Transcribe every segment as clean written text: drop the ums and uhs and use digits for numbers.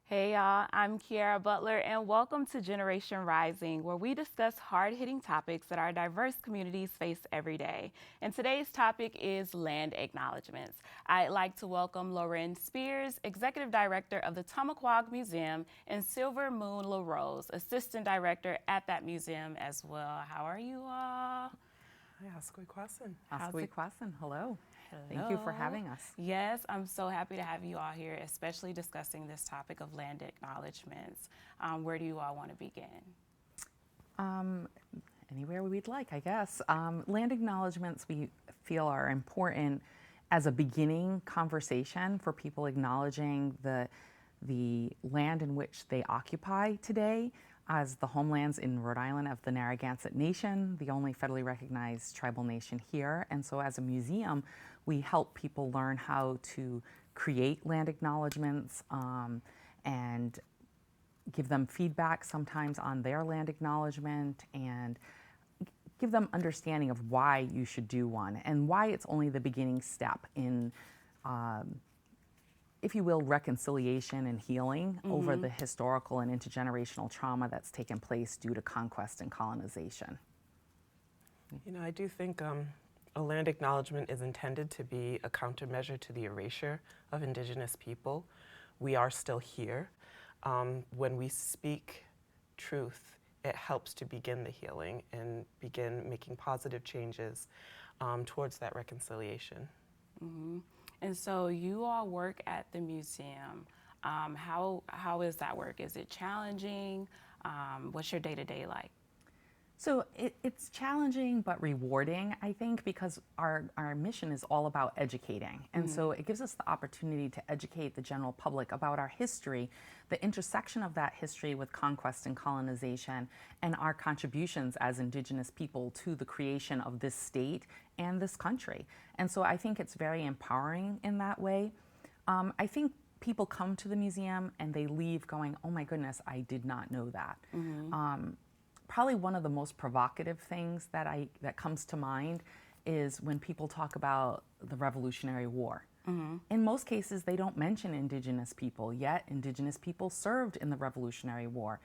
Hey y'all, I'm Kiara Butler and welcome to Generation Rising, where we discuss hard-hitting topics that our diverse communities face every day. And today's topic is land acknowledgements. I'd like to welcome Loren Spears, Executive Director of the Tomaquag Museum, and Silvermoon LaRose, Assistant Director at that museum as well. How are you all? Hello. Hello. Thank you for having us. Yes, I'm so happy to have you all here, especially discussing this topic of land acknowledgements. Where do you all want to begin? Anywhere we'd like, I guess. Land acknowledgements we feel are important as a beginning conversation for people acknowledging the land in which they occupy today as the homelands in Rhode Island of the Narragansett Nation, the only federally recognized tribal nation here. And so as a museum, we help people learn how to create land acknowledgements and give them feedback sometimes on their land acknowledgement and give them understanding of why you should do one and why it's only the beginning step in if you will, reconciliation and healing over the historical and intergenerational trauma that's taken place due to conquest and colonization. You know, I do think a land acknowledgement is intended to be a countermeasure to the erasure of Indigenous people. We are still here. When we speak truth, it helps to begin the healing and begin making positive changes towards that reconciliation. Mm-hmm. And so you all work at the museum. How is that work? Is it challenging? What's your day-to-day like? So it's challenging but rewarding, I think, because our mission is all about educating. And so it gives us the opportunity to educate the general public about our history, the intersection of that history with conquest and colonization, and our contributions as Indigenous people to the creation of this state and this country. And so I think it's very empowering in that way. I think people come to the museum and they leave going, oh my goodness, I did not know that. Probably one of the most provocative things that comes to mind is when people talk about the Revolutionary War. In most cases, they don't mention Indigenous people, yet Indigenous people served in the Revolutionary War.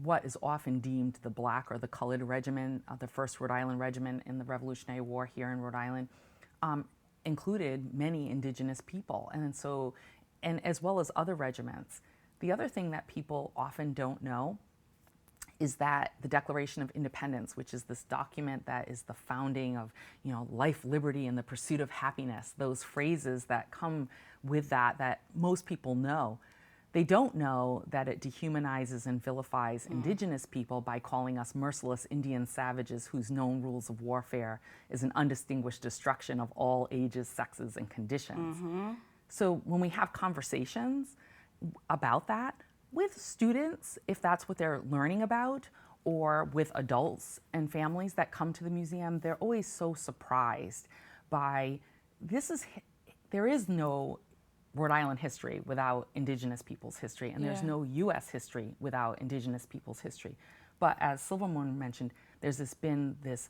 What is often deemed the Black or the Colored Regiment, the 1st Rhode Island Regiment in the Revolutionary War here in Rhode Island, included many Indigenous people, and as well as other regiments. The other thing that people often don't know is that the Declaration of Independence, which is this document that is the founding of, life, liberty, and the pursuit of happiness, those phrases that come with that most people know. They don't know that it dehumanizes and vilifies Indigenous people by calling us merciless Indian savages whose known rules of warfare is an undistinguished destruction of all ages, sexes, and conditions. So when we have conversations about that with students, if that's what they're learning about, or with adults and families that come to the museum, they're always so surprised by there is no Rhode Island history without Indigenous people's history, and there's no U.S. history without Indigenous people's history. But as Silvermoon mentioned, there's been this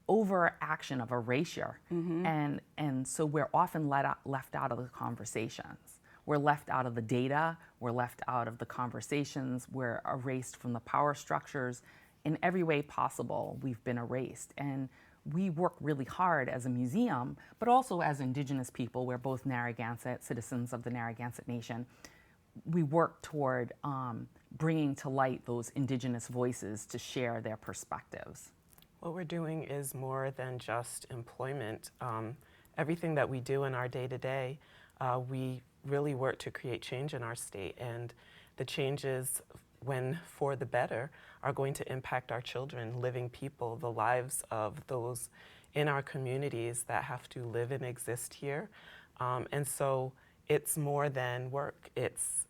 overaction of erasure, and so we're often left out of the conversations. We're left out of the data, we're left out of the conversations, we're erased from the power structures. In every way possible, we've been erased. And we work really hard as a museum, but also as Indigenous people. We're both Narragansett, citizens of the Narragansett Nation. We work toward bringing to light those Indigenous voices to share their perspectives. What we're doing is more than just employment. Everything that we do in our day-to-day, we really work to create change in our state, and the changes, when for the better, are going to impact our children, living people, the lives of those in our communities that have to live and exist here. And so it's more than work, it's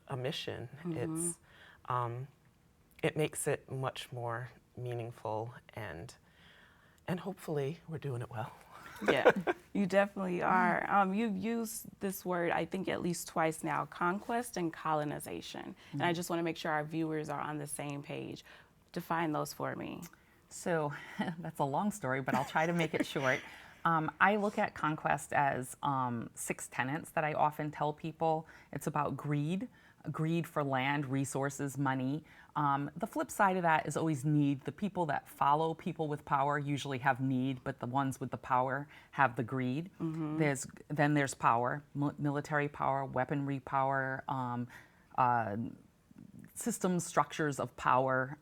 a mission. It makes it much more meaningful, and hopefully we're doing it well. Yeah, you definitely are. You've used this word, I think, at least twice now, conquest and colonization. And I just want to make sure our viewers are on the same page. Define those for me. So that's a long story, but I'll try to make it short. I look at conquest as 6 tenets that I often tell people. It's about greed, greed for land, resources, money. The flip side of that is always need. The people that follow people with power usually have need, but the ones with the power have the greed. Then there's power, military power, weaponry power, systems, structures of power.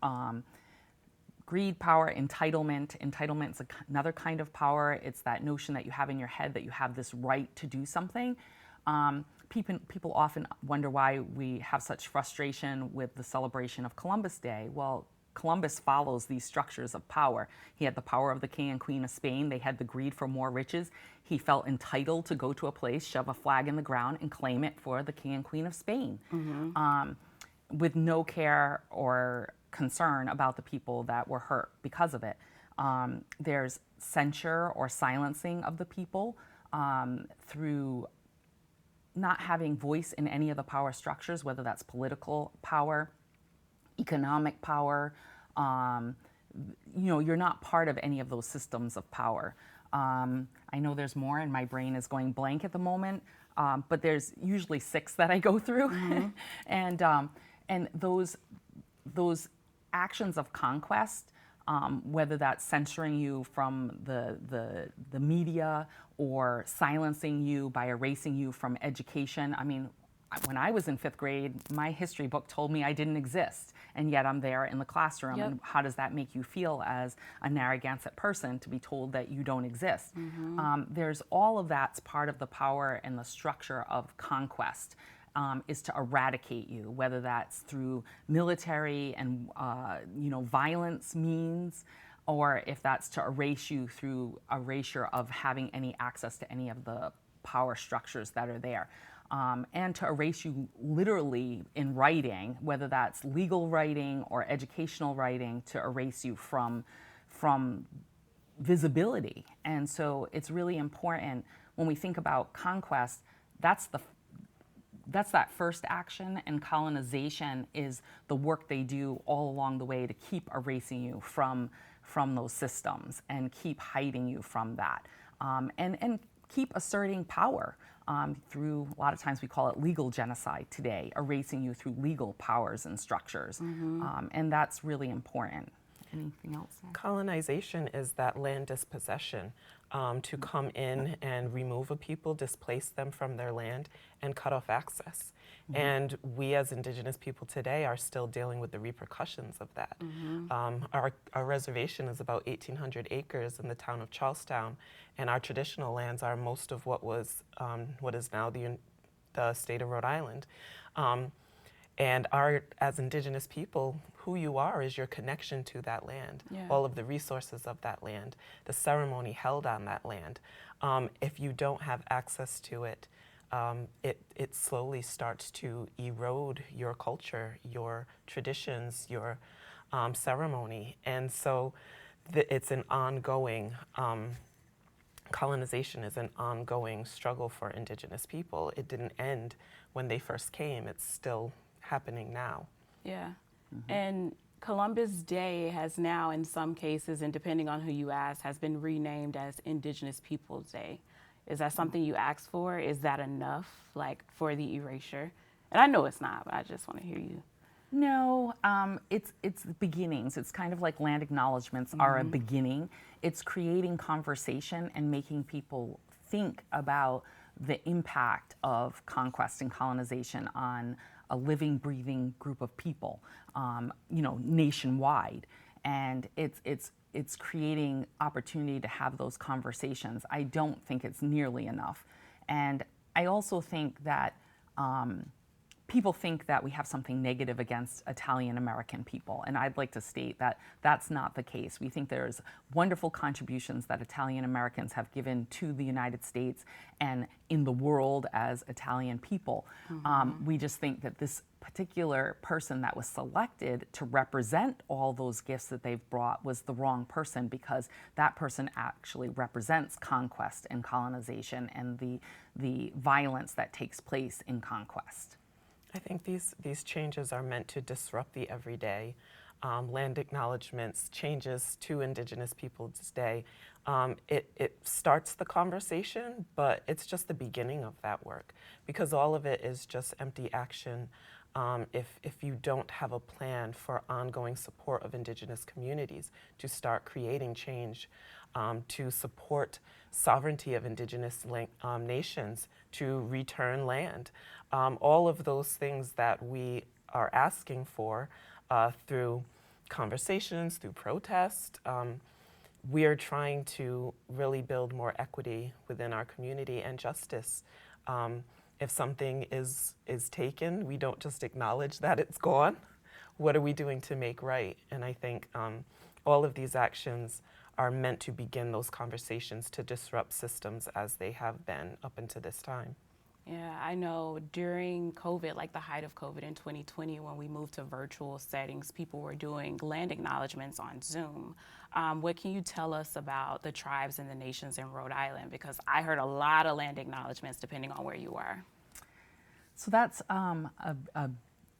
Greed, power, entitlement. Entitlement's another kind of power. It's that notion that you have in your head that you have this right to do something. People often wonder why we have such frustration with the celebration of Columbus Day. Well, Columbus follows these structures of power. He had the power of the king and queen of Spain. They had the greed for more riches. He felt entitled to go to a place, shove a flag in the ground, and claim it for the king and queen of Spain, with no care or concern about the people that were hurt because of it. There's censure or silencing of the people through not having voice in any of the power structures, whether that's political power, economic power. You're not part of any of those systems of power. I know there's more, and my brain is going blank at the moment, but there's usually 6 that I go through. And those actions of conquest, whether that's censoring you from the media or silencing you by erasing you from education. I mean, when I was in 5th grade, my history book told me I didn't exist, and yet I'm there in the classroom. And how does that make you feel as a Narragansett person to be told that you don't exist? There's all of that's part of the power and the structure of conquest. Is to eradicate you, whether that's through military and violence means, or if that's to erase you through erasure of having any access to any of the power structures that are there, and to erase you literally in writing, whether that's legal writing or educational writing, to erase you from visibility. And so it's really important when we think about conquest. That's that first action, and colonization is the work they do all along the way to keep erasing you from those systems and keep hiding you from that, and keep asserting power through, a lot of times we call it legal genocide today, erasing you through legal powers and structures, and that's really important. Anything else? Colonization is that land dispossession, to come in and remove a people, displace them from their land, and cut off access. And we as Indigenous people today are still dealing with the repercussions of that. Our reservation is about 1,800 acres in the town of Charlestown, and our traditional lands are most of what is now the state of Rhode Island. And as Indigenous people, who you are is your connection to that land, all of the resources of that land, the ceremony held on that land. If you don't have access to it, it slowly starts to erode your culture, your traditions, your ceremony. And so it's an ongoing, colonization is an ongoing struggle for Indigenous people. It didn't end when they first came. It's still happening now. Yeah. And Columbus Day has now, in some cases, and depending on who you ask, has been renamed as Indigenous Peoples Day. Is that something you asked for? Is that enough, for the erasure? And I know it's not, but I just want to hear you. No, it's beginnings. It's kind of like land acknowledgements are a beginning. It's creating conversation and making people think about the impact of conquest and colonization on a living, breathing group of people, nationwide. And it's creating opportunity to have those conversations. I don't think it's nearly enough. And I also think that people think that we have something negative against Italian American people, and I'd like to state that that's not the case. We think there's wonderful contributions that Italian Americans have given to the United States and in the world as Italian people. We just think that this particular person that was selected to represent all those gifts that they've brought was the wrong person, because that person actually represents conquest and colonization and the violence that takes place in conquest. I think these changes are meant to disrupt the everyday. land acknowledgements, changes to Indigenous Peoples Day, it starts the conversation, but it's just the beginning of that work, because all of it is just empty action if you don't have a plan for ongoing support of Indigenous communities to start creating change, to support sovereignty of Indigenous nations, to return land. All of those things that we are asking for through conversations, through protest. We are trying to really build more equity within our community and justice. If something is taken, we don't just acknowledge that it's gone. What are we doing to make right? And I think all of these actions are meant to begin those conversations to disrupt systems as they have been up until this time. Yeah, I know during COVID, like the height of COVID in 2020, when we moved to virtual settings, people were doing land acknowledgements on Zoom. What can you tell us about the tribes and the nations in Rhode Island? Because I heard a lot of land acknowledgements depending on where you were. So that's a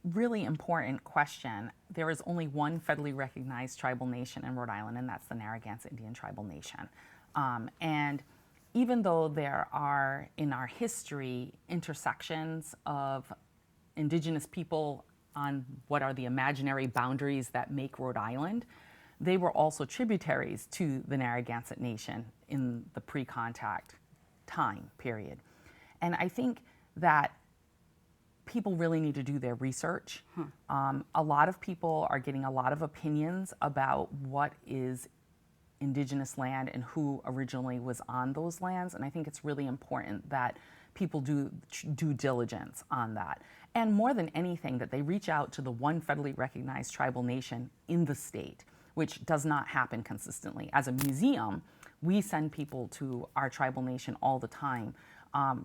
really important question. There is only one federally recognized tribal nation in Rhode Island, and that's the Narragansett Indian Tribal Nation. And even though there are, in our history, intersections of Indigenous people on what are the imaginary boundaries that make Rhode Island, they were also tributaries to the Narragansett Nation in the pre-contact time period. And I think that people really need to do their research. A lot of people are getting a lot of opinions about what is Indigenous land and who originally was on those lands, and I think it's really important that people do due diligence on that. And more than anything, that they reach out to the one federally recognized tribal nation in the state, which does not happen consistently. As a museum, we send people to our tribal nation all the time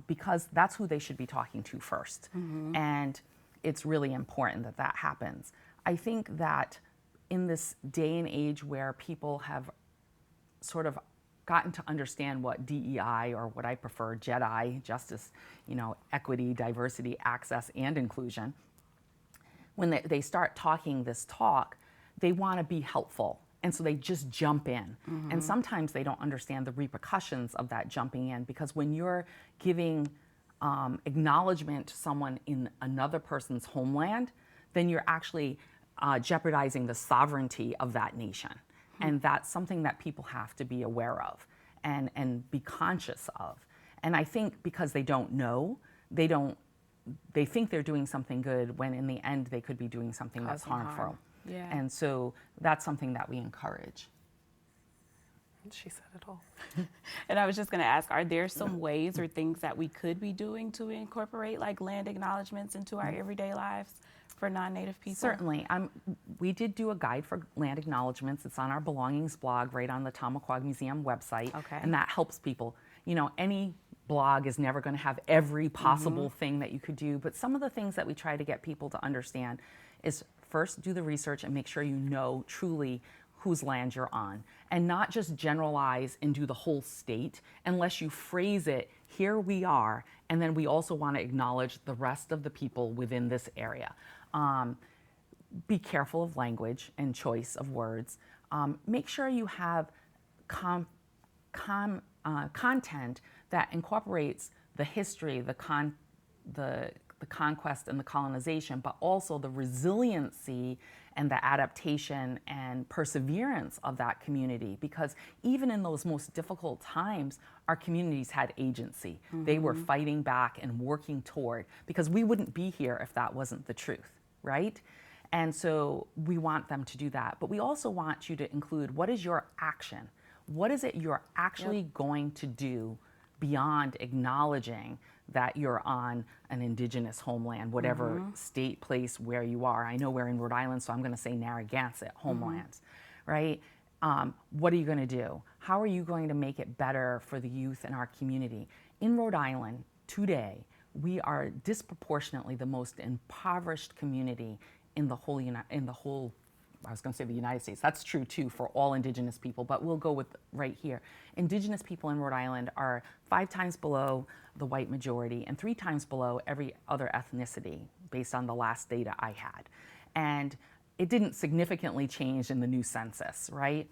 because that's who they should be talking to first. And it's really important that that happens. I think that in this day and age where people have sort of gotten to understand what DEI, or what I prefer, JEDI, justice, equity, diversity, access, and inclusion, when they start talking this talk, they want to be helpful. And so they just jump in. And sometimes they don't understand the repercussions of that jumping in, because when you're giving acknowledgement to someone in another person's homeland, then you're actually jeopardizing the sovereignty of that nation. And that's something that people have to be aware of and be conscious of. And I think because they don't know, they think they're doing something good when in the end they could be doing something that's harmful. Yeah. And so that's something that we encourage. She said it all. And I was just going to ask, are there some ways or things that we could be doing to incorporate like land acknowledgements into our everyday lives for non-Native people? Certainly. We did do a guide for land acknowledgements. It's on our belongings blog right on the Tomaquag Museum website. Okay. And that helps people. Any blog is never going to have every possible thing that you could do, but some of the things that we try to get people to understand is first do the research and make sure you know truly whose land you're on, and not just generalize and do the whole state unless you phrase it, here we are, and then we also want to acknowledge the rest of the people within this area. Be careful of language and choice of words. Make sure you have content that incorporates the history, the conquest and the colonization, but also the resiliency and the adaptation and perseverance of that community. Because even in those most difficult times, our communities had agency. They were fighting back and working toward, because we wouldn't be here if that wasn't the truth, right? And so we want them to do that. But we also want you to include, what is your action? What is it you're actually going to do beyond acknowledging that you're on an Indigenous homeland, whatever state, place, where you are. I know we're in Rhode Island, so I'm going to say Narragansett homelands, right? What are you going to do? How are you going to make it better for the youth in our community? In Rhode Island today, we are disproportionately the most impoverished community in the whole I was going to say the United States. That's true too for all Indigenous people, but we'll go with right here. Indigenous people in Rhode Island are 5 times below the white majority and 3 times below every other ethnicity based on the last data I had. And it didn't significantly change in the new census, right?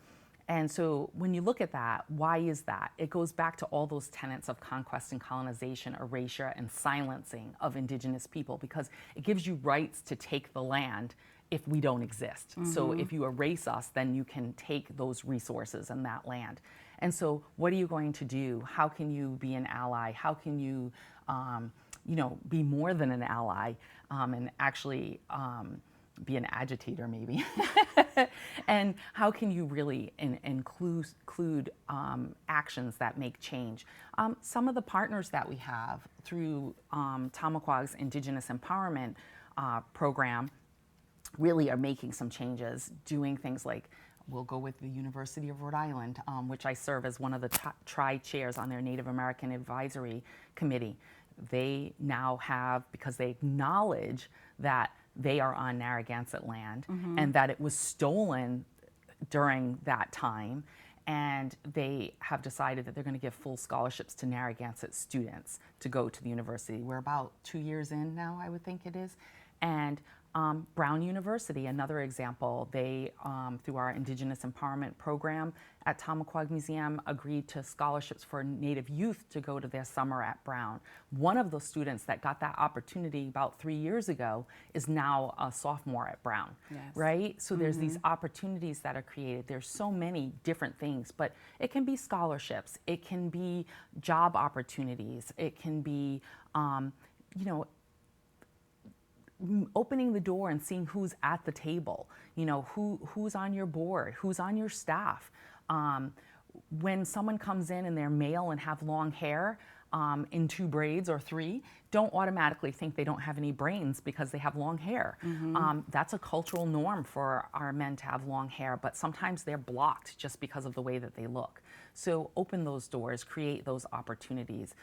And so when you look at that, why is that? It goes back to all those tenets of conquest and colonization, erasure and silencing of Indigenous people, because it gives you rights to take the land if we don't exist. So if you erase us, then you can take those resources and that land. And so what are you going to do? How can you be an ally? How can you, be more than an ally and actually be an agitator maybe? And how can you really include actions that make change? Some of the partners that we have through Tomaquag's Indigenous Empowerment program really are making some changes, doing things like, we'll go with the University of Rhode Island, which I serve as one of the tri-chairs on their Native American Advisory Committee. They now have, because they acknowledge that they are on Narragansett land and that it was stolen during that time, and they have decided that they're going to give full scholarships to Narragansett students to go to the university. We're about 2 years in now, I would think it is. And Brown University, another example, they, through our Indigenous Empowerment Program at Tomaquag Museum, agreed to scholarships for Native youth to go to their summer at Brown. One of the students that got that opportunity about 3 years ago is now a sophomore at Brown, right? So there's these opportunities that are created. There's so many different things, but it can be scholarships, it can be job opportunities, it can be, opening the door and seeing who's at the table, who's on your board, who's on your staff. When someone comes in and they're male and have long hair in 2 braids or 3, don't automatically think they don't have any brains because they have long hair. That's a cultural norm for our men to have long hair, but sometimes they're blocked just because of the way that they look. So open those doors, create those opportunities.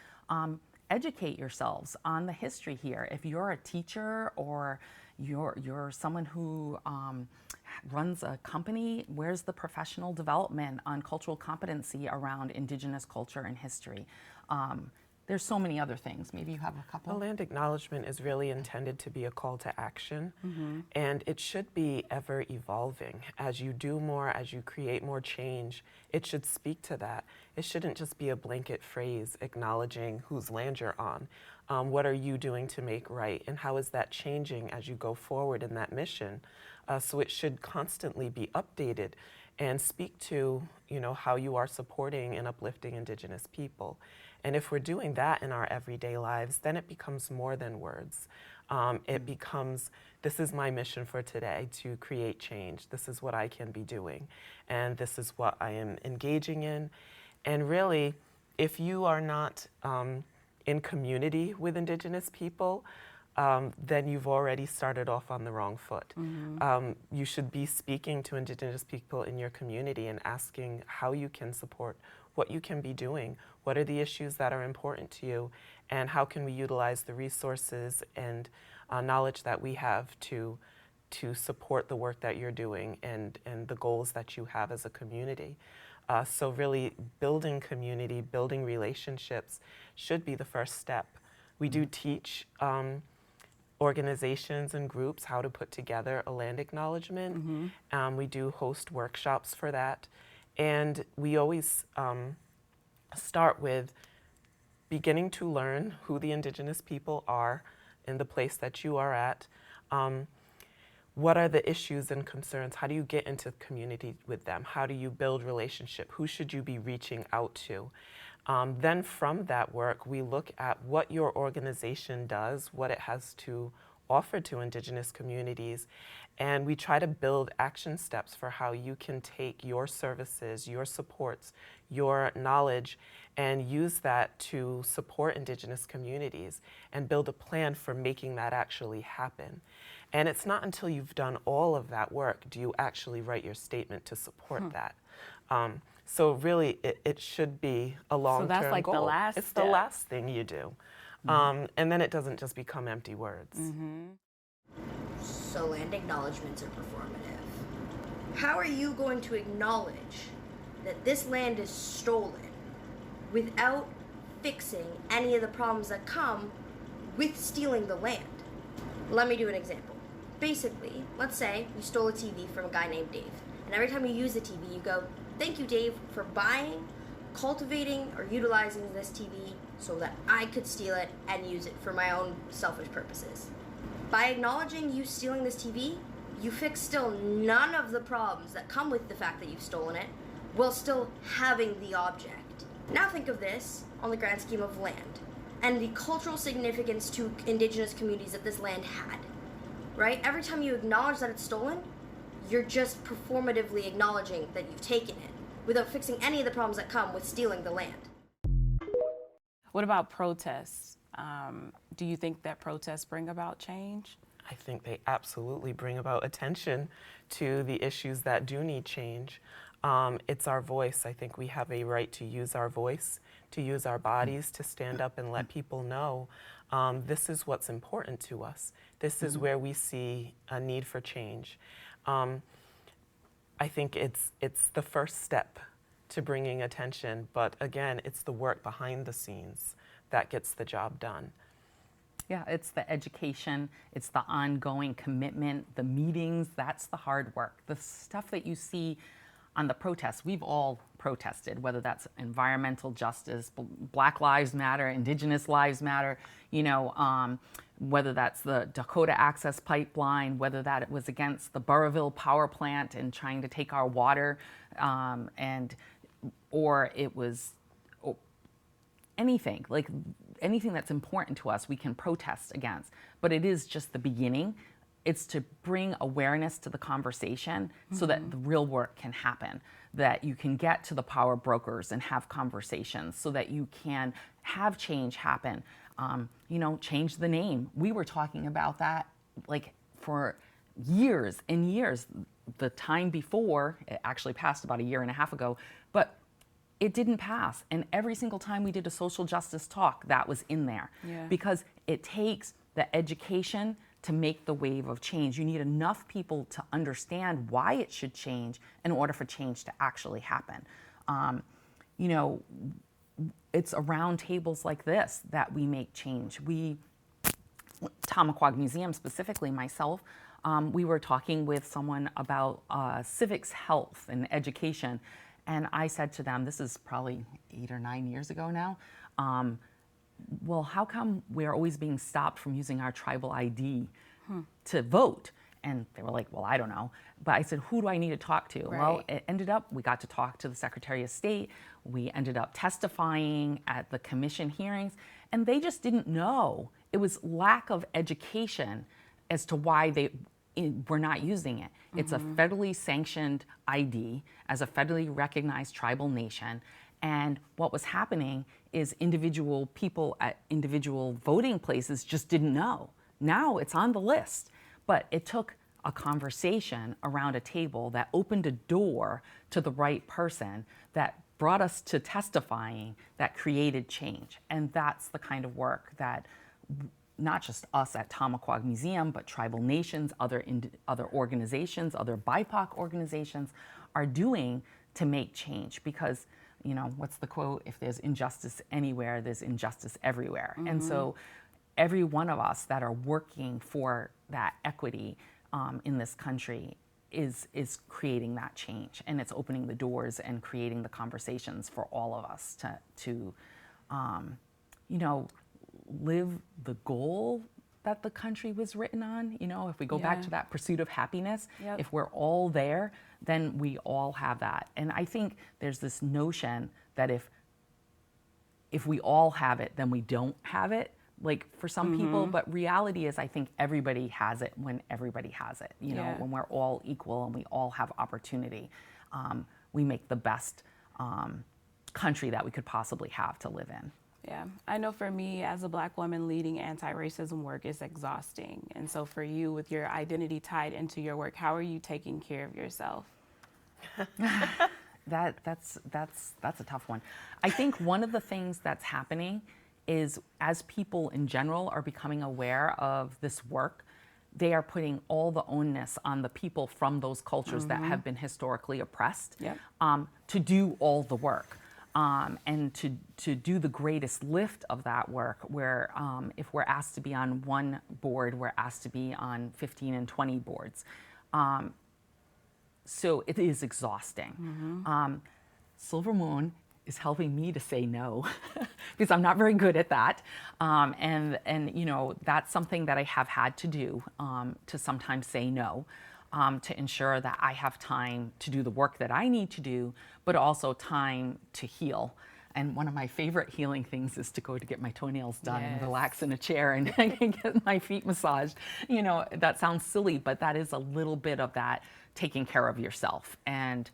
Educate yourselves on the history here. If you're a teacher or you're someone who runs a company, where's the professional development on cultural competency around Indigenous culture and history? There's so many other things. Maybe you have a couple. The land acknowledgement is really intended to be a call to action, and it should be ever evolving. As you do more, as you create more change, it should speak to that. It shouldn't just be a blanket phrase acknowledging whose land you're on. What are you doing to make right, and how is that changing as you go forward in that mission? So it should constantly be updated and speak to, how you are supporting and uplifting Indigenous people. And if we're doing that in our everyday lives, then it becomes more than words. It becomes, this is my mission for today, to create change. This is what I can be doing, and this is what I am engaging in. And really, if you are not in community with Indigenous people, then you've already started off on the wrong foot. You should be speaking to Indigenous people in your community and asking how you can support, what you can be doing, what are the issues that are important to you, and how can we utilize the resources and knowledge that we have to support the work that you're doing and the goals that you have as a community. So really building community, building relationships should be the first step. We do teach organizations and groups how to put together a land acknowledgement. We do host workshops for that. And we always start with beginning to learn who the Indigenous people are in the place that you are at. What are the issues and concerns? How do you get into community with them? How do you build relationship? Who should you be reaching out to? Then from that work, we look at what your organization does, what it has to offer to Indigenous communities, and we try to build action steps for how you can take your services, your supports, your knowledge, and use that to support Indigenous communities and build a plan for making that actually happen. And it's not until you've done all of that work do you actually write your statement to support that. So really, it should be a long-term goal. So that's like the last It's step. the last thing you do. And then it doesn't just become empty words. So land acknowledgements are performative. How are you going to acknowledge that this land is stolen without fixing any of the problems that come with stealing the land? Let me do an example. basically, let's say you stole a TV from a guy named Dave, and every time you use the TV, you go, "Thank you, Dave, for buying, cultivating, or utilizing this TV so that I could steal it and use it for my own selfish purposes." By acknowledging you stealing this TV, you fix still none of the problems that come with the fact that you've stolen it, while still having the object. Now think of this on the grand scheme of land, and the cultural significance to Indigenous communities that this land had, right? Every time you acknowledge that it's stolen, you're just performatively acknowledging that you've taken it, without fixing any of the problems that come with stealing the land. What about protests? Do you think that protests bring about change? I think they absolutely bring about attention to the issues that do need change. It's our voice. I think we have a right to use our voice, to use our bodies, to stand up and let people know this is what's important to us. This is where we see a need for change. I think it's the first step to bringing attention, but again, it's the work behind the scenes that gets the job done. Yeah, it's the education, it's the ongoing commitment, the meetings, that's the hard work. The stuff that you see on the protests, we've all protested, whether that's environmental justice, Black Lives Matter, Indigenous Lives Matter, whether that's the Dakota Access Pipeline, whether that it was against the Burrillville power plant and trying to take our water, or it was anything that's important to us, we can protest against. But it is just the beginning. It's to bring awareness to the conversation so that the real work can happen, that you can get to the power brokers and have conversations so that you can have change happen. Change the name. We were talking about that for years and years. The time before, it actually passed about a year and a half ago, but it didn't pass. And every single time we did a social justice talk, that was in there. Yeah. Because it takes the education to make the wave of change. You need enough people to understand why it should change in order for change to actually happen. It's around tables like this that we make change. Tomaquag Museum, specifically myself, we were talking with someone about civics health and education. And I said to them, this is probably 8 or 9 years ago now, well, how come we're always being stopped from using our tribal ID to vote? And they were like, well, I don't know. But I said, who do I need to talk to? Right. Well, it ended up, we got to talk to the Secretary of State. We ended up testifying at the commission hearings, and they just didn't know. It was lack of education as to why we're not using it. It's a federally sanctioned ID as a federally recognized tribal nation. And what was happening is individual people at individual voting places just didn't know. Now it's on the list. But it took a conversation around a table that opened a door to the right person, that brought us to testifying, that created change. And that's the kind of work that not just us at Tomaquag Museum, but tribal nations, other organizations, other BIPOC organizations are doing to make change. Because, what's the quote? If there's injustice anywhere, there's injustice everywhere. And so every one of us that are working for that equity in this country is creating that change. And it's opening the doors and creating the conversations for all of us to live the goal that the country was written on. If we go back to that pursuit of happiness, if we're all there, then we all have that. And I think there's this notion that if we all have it, then we don't have it, for some people. But reality is, I think everybody has it when everybody has it. When we're all equal and we all have opportunity, we make the best country that we could possibly have to live in. Yeah, I know for me as a Black woman, leading anti-racism work is exhausting. And so for you, with your identity tied into your work, how are you taking care of yourself? That's a tough one. I think one of the things that's happening is, as people in general are becoming aware of this work, they are putting all the onus on the people from those cultures that have been historically oppressed to do all the work. and to do the greatest lift of that work, where if we're asked to be on one board, we're asked to be on 15 and 20 boards. So it is exhausting. Silvermoon is helping me to say no because I'm not very good at that. And you know, that's something that I have had to do, to sometimes say no, to ensure that I have time to do the work that I need to do, but also time to heal. And one of my favorite healing things is to go to get my toenails done and relax in a chair and get my feet massaged. You know, that sounds silly, but that is a little bit of that taking care of yourself. And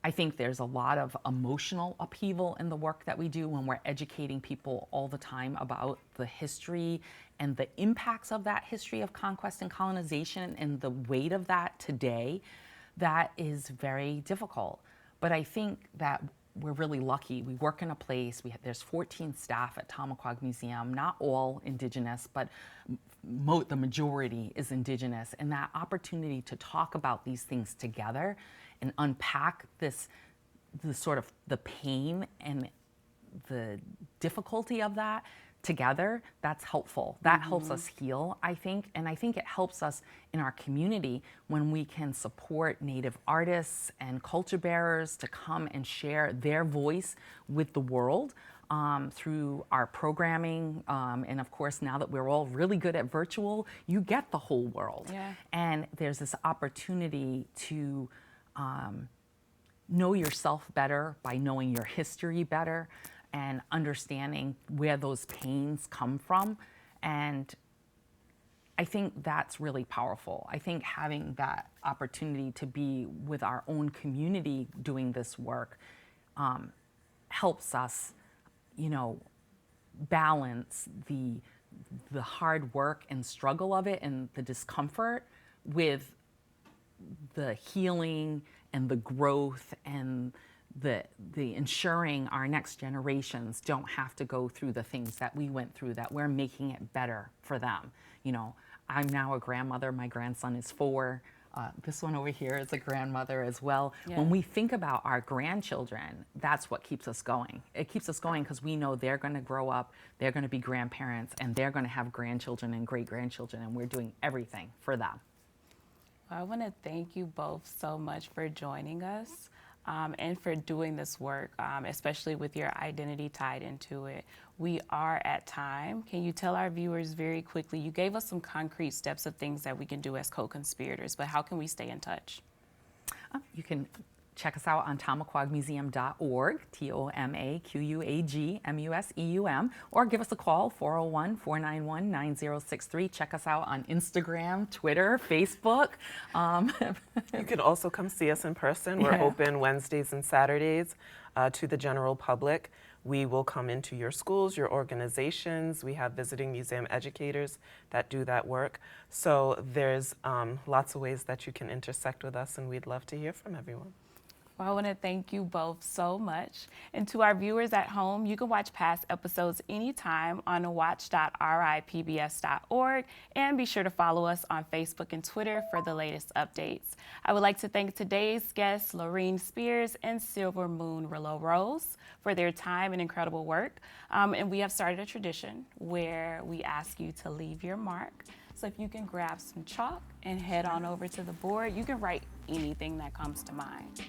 I think there's a lot of emotional upheaval in the work that we do when we're educating people all the time about the history and the impacts of that history of conquest and colonization and the weight of that today. That is very difficult. But I think that we're really lucky. We work in a place, there's 14 staff at Tomaquag Museum, not all Indigenous, but the majority is Indigenous. And that opportunity to talk about these things together and unpack the sort of the pain and the difficulty of that together, that's helpful. That helps us heal, I think. And I think it helps us in our community when we can support Native artists and culture bearers to come and share their voice with the world through our programming. And of course, now that we're all really good at virtual, you get the whole world. Yeah. And there's this opportunity to know yourself better by knowing your history better and understanding where those pains come from. And I think that's really powerful. I think having that opportunity to be with our own community doing this work helps us, you know, balance the hard work and struggle of it and the discomfort with the healing and the growth and the ensuring our next generations don't have to go through the things that we went through, that we're making it better for them. You know, I'm now a grandmother. My grandson is 4. This one over here is a grandmother as well. Yeah. When we think about our grandchildren, that's what keeps us going. It keeps us going because we know they're going to grow up, they're going to be grandparents, and they're going to have grandchildren and great-grandchildren, and we're doing everything for them. Well, I want to thank you both so much for joining us and for doing this work, especially with your identity tied into it. We are at time. Can you tell our viewers very quickly, you gave us some concrete steps of things that we can do as co-conspirators, but how can we stay in touch? You can check us out on tomaquagmuseum.org, TOMAQUAGMUSEUM, or give us a call, 401-491-9063. Check us out on Instagram, Twitter, Facebook. You can also come see us in person. We're open Wednesdays and Saturdays to the general public. We will come into your schools, your organizations. We have visiting museum educators that do that work. So there's lots of ways that you can intersect with us, and we'd love to hear from everyone. Well, I want to thank you both so much. And to our viewers at home, you can watch past episodes anytime on watch.ripbs.org, and be sure to follow us on Facebook and Twitter for the latest updates. I would like to thank today's guests, Loren Spears and Silvermoon LaRose, for their time and incredible work. And we have started a tradition where we ask you to leave your mark. So if you can grab some chalk and head on over to the board, you can write anything that comes to mind.